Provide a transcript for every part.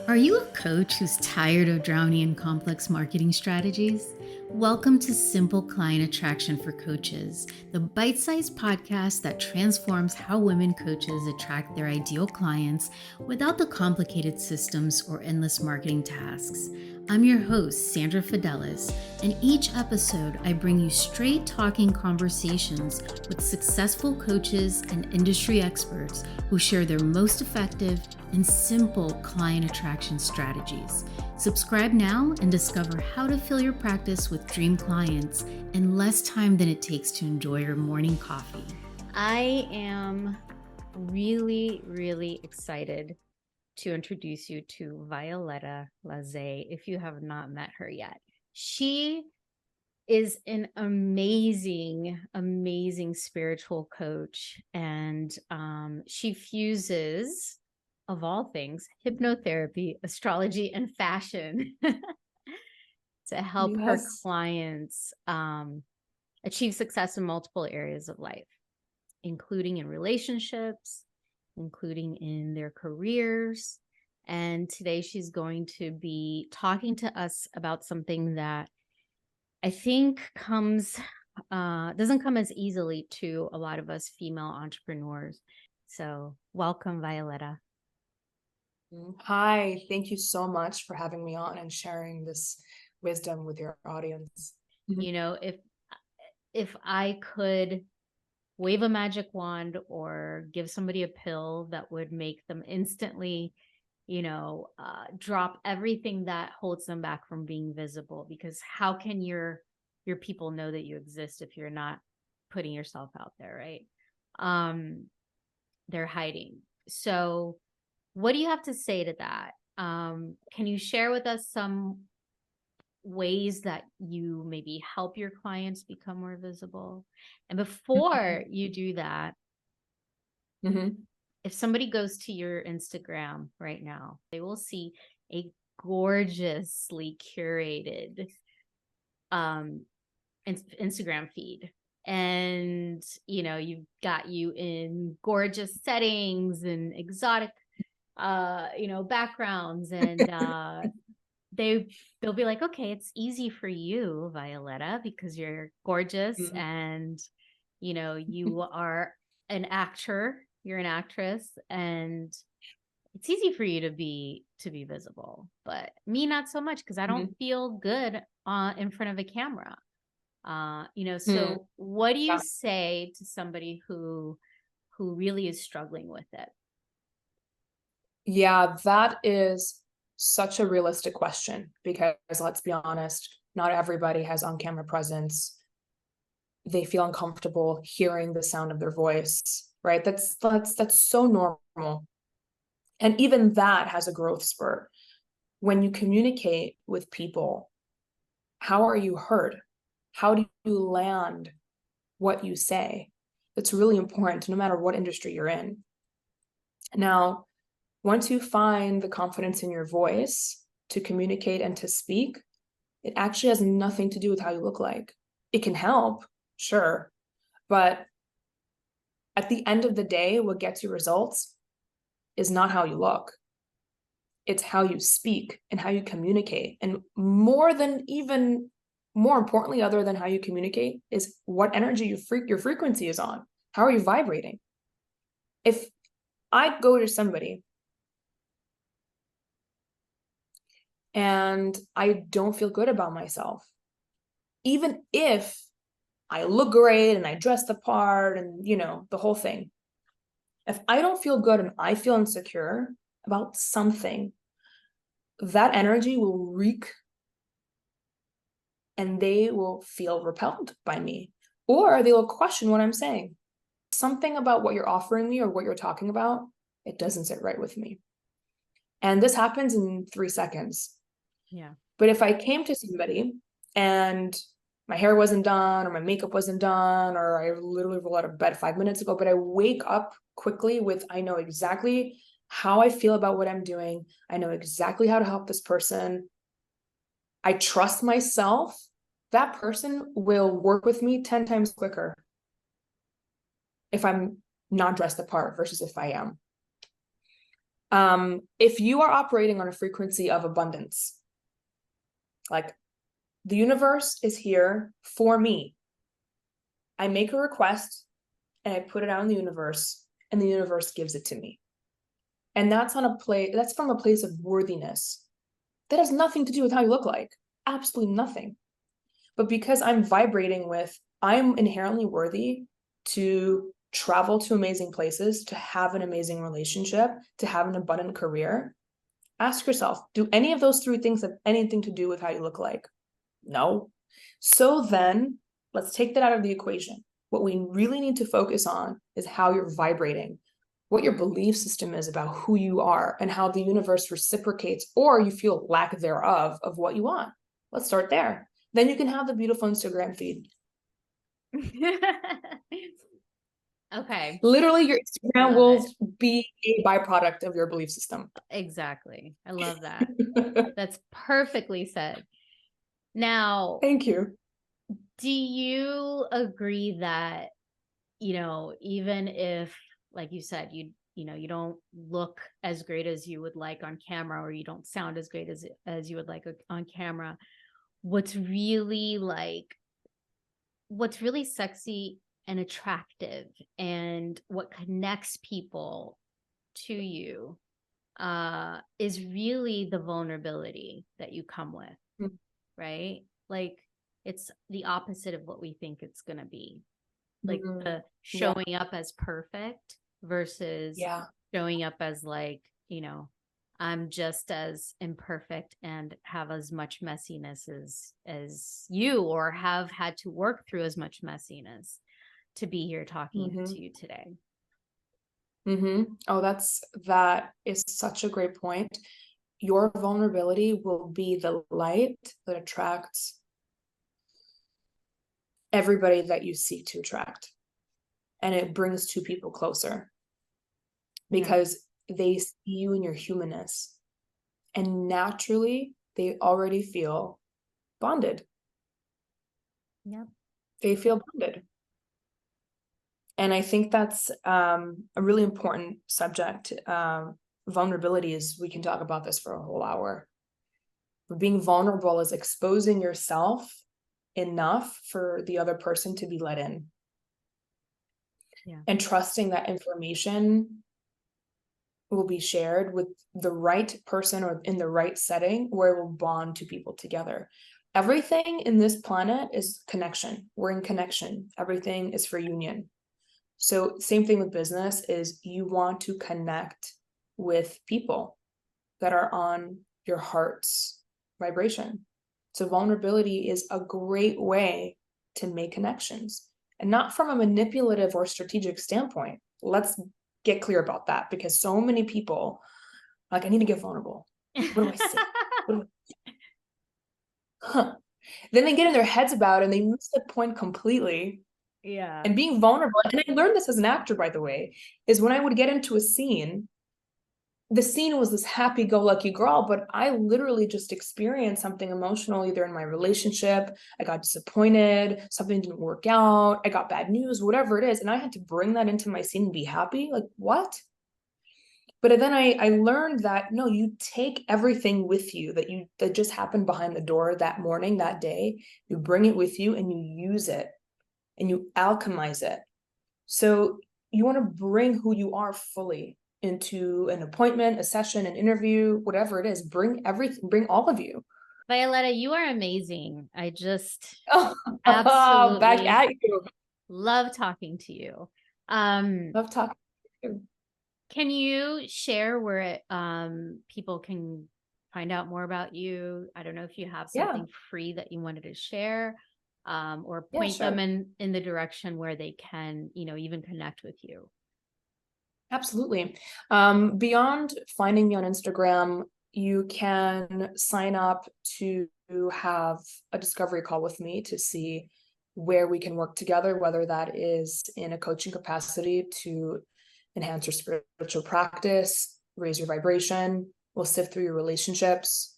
Are you a coach who's tired of drowning in complex marketing strategies? Welcome to Simple Client Attraction for Coaches, the bite sized podcast that transforms how women coaches attract their ideal clients without the complicated systems or endless marketing tasks. I'm your host, Sandra Fidelis, and each episode I bring you straight talking conversations with successful coaches and industry experts who share their most effective and simple client attraction strategies. Subscribe now and discover how to fill your practice with dream clients in less time than it takes to enjoy your morning coffee. I am really excited to introduce you to Violetta Laze if you have not met her yet. She is an amazing spiritual coach, and she fuses, of all things, hypnotherapy, astrology, and fashion to help her clients achieve success in multiple areas of life, including in relationships, including in their careers. And today she's going to be talking to us about something that I think doesn't come as easily to a lot of us female entrepreneurs. So welcome, Violetta. Hi, thank you so much for having me on and sharing this wisdom with your audience. You know, if I could wave a magic wand or give somebody a pill that would make them instantly, drop everything that holds them back from being visible, because how can your people know that you exist if you're not putting yourself out there, right? They're hiding. So what do you have to say to that? Can you share with us some ways that you maybe help your clients become more visible? And before you do that, if somebody goes to your Instagram right now, they will see a gorgeously curated Instagram feed. And, you've got you in gorgeous settings and exotic, backgrounds, and they'll be like, okay, it's easy for you, Violetta, because you're gorgeous and, you are an actor, you're an actress, and it's easy for you to be visible. But me, not so much, because I don't feel good in front of a camera. So what do you say to somebody who really is struggling with it? Yeah, that is such a realistic question, because let's be honest, not everybody has on-camera presence. They feel uncomfortable hearing the sound of their voice, right? That's so normal. And even that has a growth spurt. When you communicate with people, how are you heard? How do you land what you say? It's really important, no matter what industry you're in. Now, once you find the confidence in your voice to communicate and to speak, it actually has nothing to do with how you look like. It can help, sure, but at the end of the day, what gets you results is not how you look. It's how you speak and how you communicate. And more importantly, other than how you communicate, is what energy your frequency is on. How are you vibrating? If I go to somebody and I don't feel good about myself, even if I look great and I dress the part and, the whole thing, if I don't feel good and I feel insecure about something, that energy will reek and they will feel repelled by me, or they will question what I'm saying. Something about what you're offering me or what you're talking about, it doesn't sit right with me. And this happens in 3 seconds. Yeah. But if I came to somebody and my hair wasn't done or my makeup wasn't done, or I literally rolled out of bed 5 minutes ago, but I wake up quickly with, I know exactly how I feel about what I'm doing. I know exactly how to help this person. I trust myself. That person will work with me 10 times quicker if I'm not dressed the part versus if I am. If you are operating on a frequency of abundance, like the universe is here for me. I make a request and I put it out in the universe, and the universe gives it to me. And that's from a place of worthiness. That has nothing to do with how you look like. Absolutely nothing. But because I'm vibrating with, I'm inherently worthy to travel to amazing places, to have an amazing relationship, to have an abundant career. Ask yourself, do any of those three things have anything to do with how you look like? No. So then let's take that out of the equation. What we really need to focus on is how you're vibrating, what your belief system is about who you are, and how the universe reciprocates, or you feel lack thereof of what you want. Let's start there. Then you can have the beautiful Instagram feed. Okay. Literally, your Instagram will be a byproduct of your belief system. Exactly. I love that. That's perfectly said. Now, thank you. Do you agree that, even if, like you said, you don't look as great as you would like on camera, or you don't sound as great as you would like on camera, what's really sexy and attractive, and what connects people to you is really the vulnerability that you come with, Mm-hmm. right? Like, it's the opposite of what we think it's going to be. Like the showing up as perfect versus showing up as I'm just as imperfect and have as much messiness as you, or have had to work through as much messiness to be here talking to you today. Oh, that is such a great point. Your vulnerability will be the light that attracts everybody that you seek to attract. And it brings two people closer because they see you in your humanness. And naturally, they already feel bonded. Yep. They feel bonded. And I think that's a really important subject. Vulnerability is, we can talk about this for a whole hour. But being vulnerable is exposing yourself enough for the other person to be let in. Yeah. And trusting that information will be shared with the right person or in the right setting where it will bond two people together. Everything in this planet is connection. We're in connection. Everything is for union. So same thing with business is you want to connect with people that are on your heart's vibration. So vulnerability is a great way to make connections, and not from a manipulative or strategic standpoint. Let's get clear about that, because so many people like, I need to get vulnerable. What do I say? Then they get in their heads about it and they miss the point completely. Yeah. And being vulnerable, and I learned this as an actor, by the way, is when I would get into a scene, the scene was this happy-go-lucky girl, but I literally just experienced something emotional, either in my relationship, I got disappointed, something didn't work out, I got bad news, whatever it is, and I had to bring that into my scene and be happy. Like, what? But then I learned that, no, you take everything with you that just happened behind the door that morning, that day, you bring it with you and you use it and you alchemize it. So you want to bring who you are fully into an appointment, a session, an interview, whatever it is. Bring everything, bring all of you. Violetta, you are amazing. I just absolutely back at you. Love talking to you. Love talking to you. Can you share where people can find out more about you? I don't know if you have something free that you wanted to share, or point them in the direction where they can, even connect with you. Absolutely. Beyond finding me on Instagram, you can sign up to have a discovery call with me to see where we can work together, whether that is in a coaching capacity to enhance your spiritual practice, raise your vibration. We'll sift through your relationships.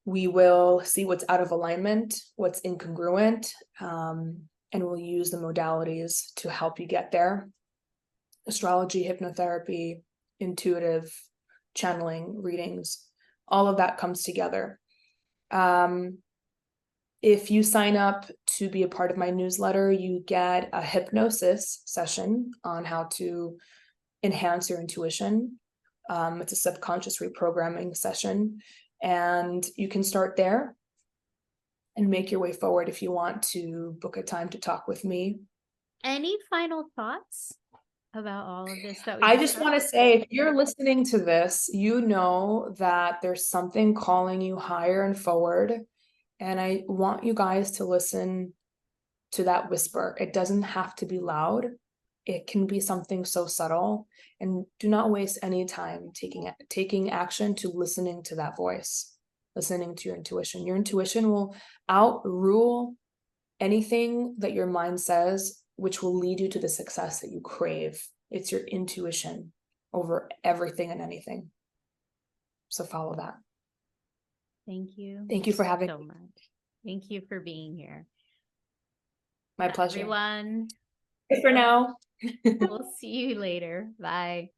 We will see what's out of alignment, what's incongruent, and we'll use the modalities to help you get there. Astrology, hypnotherapy, intuitive channeling, readings, all of that comes together. If you sign up to be a part of my newsletter, you get a hypnosis session on how to enhance your intuition. It's a subconscious reprogramming session, and you can start there and make your way forward if you want to book a time to talk with me. Any final thoughts about all of this that we I just want to say, if you're listening to this, you know that there's something calling you higher and forward. And I want you guys to listen to that whisper. It doesn't have to be loud. It can be something so subtle. And do not waste any time taking action to listening to that voice, listening to your intuition. Your intuition will outrule anything that your mind says, which will lead you to the success that you crave. It's your intuition over everything and anything. So follow that. Thank you. Thank you for having so much. Thank you for being here. My pleasure. Everyone. Bye for now. We'll see you later. Bye.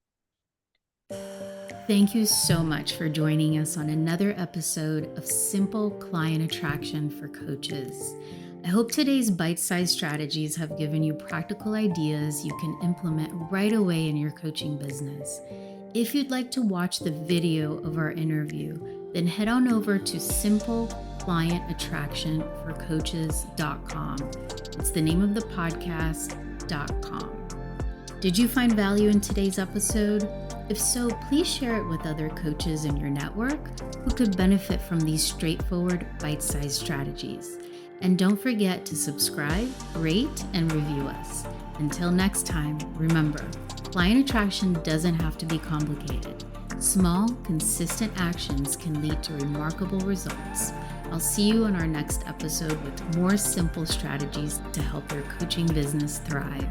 Thank you so much for joining us on another episode of Simple Client Attraction for Coaches. I hope today's bite-sized strategies have given you practical ideas you can implement right away in your coaching business. If you'd like to watch the video of our interview, then head on over to simpleclientattractionforcoaches.com. It's the name of the podcast.com. Did you find value in today's episode? If so, please share it with other coaches in your network who could benefit from these straightforward, bite-sized strategies. And don't forget to subscribe, rate, and review us. Until next time, remember, client attraction doesn't have to be complicated. Small, consistent actions can lead to remarkable results. I'll see you on our next episode with more simple strategies to help your coaching business thrive.